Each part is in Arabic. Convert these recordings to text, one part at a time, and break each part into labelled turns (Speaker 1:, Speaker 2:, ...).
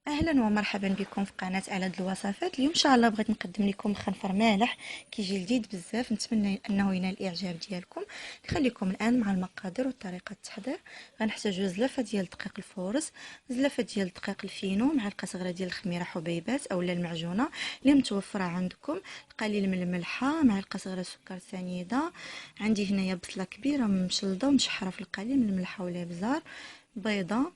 Speaker 1: اهلا ومرحبا بكم في قناه اعلى الوصفات. اليوم ان شاء الله بغيت نقدم لكم مخنفر مالح كيجي لذيذ بزاف، نتمنى انه ينال الاعجاب ديالكم. نخليكم الان مع المقادير وطريقه التحضير. غنحتاجو زلافه ديال دقيق الفورس، زلافه ديال دقيق الفينو، معلقه صغيره ديال الخميره حبيبات اولا المعجونه اللي متوفره عندكم، قليل من الملحه، معلقه صغيره سكر سنيده. عندي هنايا بصله كبيره مشلضه ومشحره في القليل من الملحه والابزار، بيضه،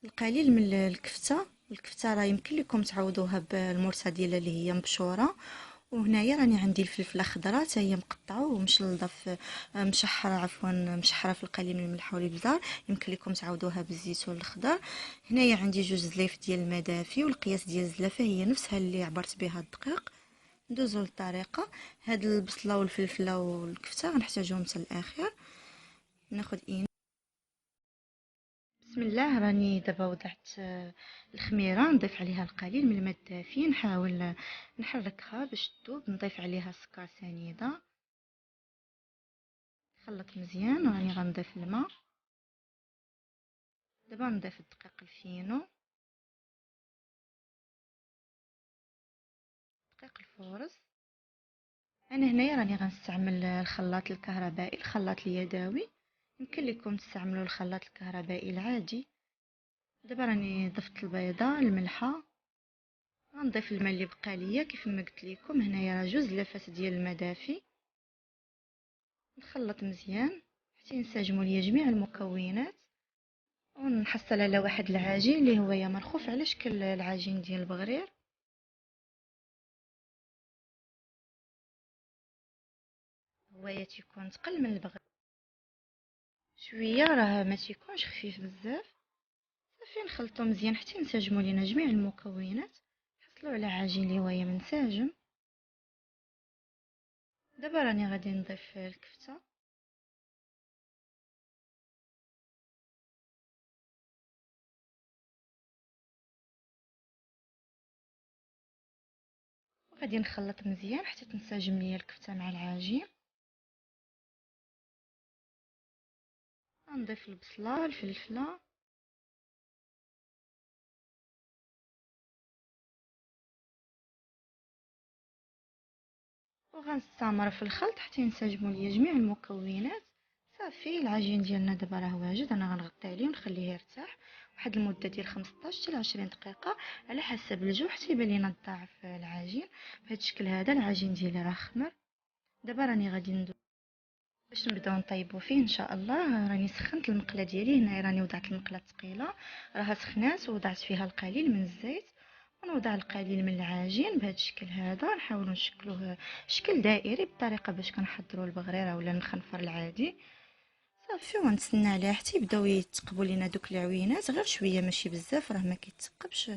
Speaker 1: القليل من الكفته راه يمكن لكم تعوضوها بالمرتديله اللي هي مبشوره. وهنايا راني عندي الفلفله خضراء حتى هي مقطعه ومشلضه في مشحره في القليل من الملح والابزار، يمكن لكم تعوضوها بالزيتون الخضر. هنايا عندي جوج زلايف ديال المدافي، والقياس ديال الزلافه هي نفسها اللي عبرت بها الدقيق. ندوزو للطريقه. هاد البصله والفلفله والكفته غنحتاجهم حتى الاخير. ناخذ بسم الله. راني دابا وضعت الخميره، نضيف عليها القليل من الماء الدافي، نحاول نحركها باش تذوب، نضيف عليها سكر سنيده، نخلط مزيان. راني غنضيف الماء. دابا نضيف الدقيق الفينو، دقيق الفورس. انا هنايا راني غنستعمل الخلاط الكهربائي، الخلاط اليدوي، يمكن لكم تستعملوا الخلاط الكهربائي العادي. دابا راني ضفت البيضه، الملحه، غنضيف الماء اللي بقى ليا كيف ما قلت لكم. هنايا راه جوج لافات ديال الماء دافي، نخلط مزيان حتى ينسجموا ليا جميع المكونات، ونحصل على واحد العجين اللي هو يا مرخوف على شكل العجين ديال البغرير. هو يا تيكون تقل من البغرير شويه، راه ما تيكونش خفيف بزاف. صافي نخلطو مزيان حتى ينسجموا لينا جميع المكونات، نحصلوا على عجين اللي هو منسجم. دابا راني غادي نضيف الكفته، وغادي نخلط مزيان حتى تنسجم ليا الكفته مع العجين. غنضيف البصله، الفلفله، وغنستمر في الخلط حتى ينسجموا ليا جميع المكونات. صافي العجين ديالنا دابا راه واجد. انا غنغطي عليه ونخليه يرتاح واحد المده ديال 15 حتى ل 20 دقيقه على حسب الجو، حتى يبان لينا الضعف العجين. بهذا الشكل هذا العجين ديالي راه خمر. دابا راني غادي ندوز باش نبداو نطيبوا فيه ان شاء الله. راني سخنت المقله ديالي، هنا راني وضعت المقله ثقيله، راها سخنات، ووضعت فيها القليل من الزيت، ونوضع القليل من العجين بهذا الشكل هذا. نحاولوا نشكلوه شكل دائري بالطريقه باش كنحضروا البغريره ولا المخنفر العادي. صافي ونتسنى عليه حتى يبداو يتقبوا لينا دوك العوينات، غير شويه ماشي بزاف، راه ما كيتثقبش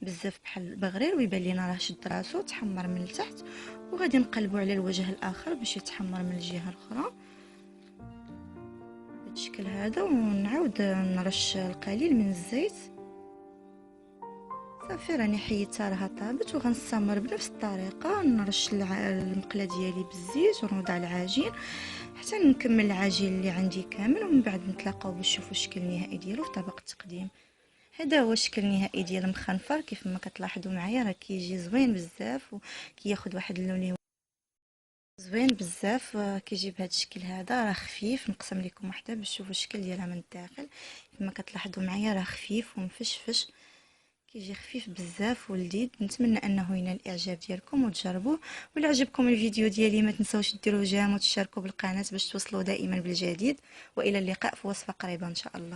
Speaker 1: بزاف بحال البغرير، ويبان لينا راه شد راسو تحمر من التحت. وغادي نقلبوا على الوجه الاخر باش يتحمر من الجهه الاخرى بالشكل هذا، ونعاود نرش القليل من الزيت. صافي راني حيدتها راها طابت، وغنستمر بنفس الطريقه نرش المقله ديالي بالزيت ونوضع العجين حتى نكمل العجين اللي عندي كامل، ومن بعد نتلاقاو باش نشوفوا الشكل النهائي ديالو في طبق التقديم. هذا هو الشكل النهائي ديال المخنفر. كيف ما كتلاحظوا معايا راه كيجي زوين بزاف وكياخذ واحد اللون اللي زوين بزاف. كيجي بهذا الشكل هذا، راه خفيف. نقسم لكم وحده باش تشوفوا الشكل ديالها من الداخل. كما كتلاحظوا معايا راه خفيف ومفشفش، كيجي خفيف بزاف ولذيذ. نتمنى انه ينال الاعجاب ديالكم وتجربوه. ولا عجبكم الفيديو ديالي ما تنساوش ديروا جيم وتشاركوا بالقناه باش توصلوا دائما بالجديد. والى اللقاء في وصفه قريبه ان شاء الله.